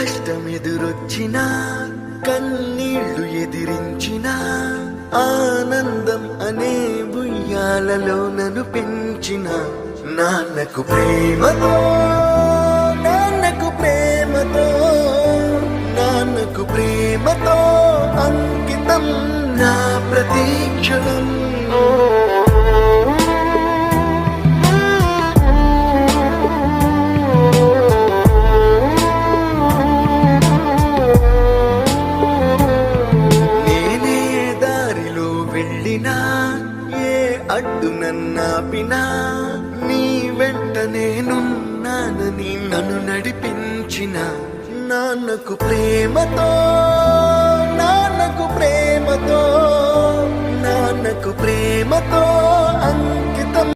కష్టమెదురొచ్చినా కన్నీళ్లు ఎదిరించినా ఆనందం అనే ఉయ్యాలలో నన్ను పెంచిన నాన్నకు ప్రేమతో నాన్నకు ప్రేమతో నాన్నకు ప్రేమతో అంకితం నా ప్రతీక్షణం. నేనే దారిలో వెళ్ళినా ఏ అడ్డు నన్నాపినా నీ వెంట నేనున్నానని నన్ను నడిపించిన నాన్నకు ప్రేమతో నాన్నకు ప్రేమతో నాన్నకు ప్రేమతో అంకితం.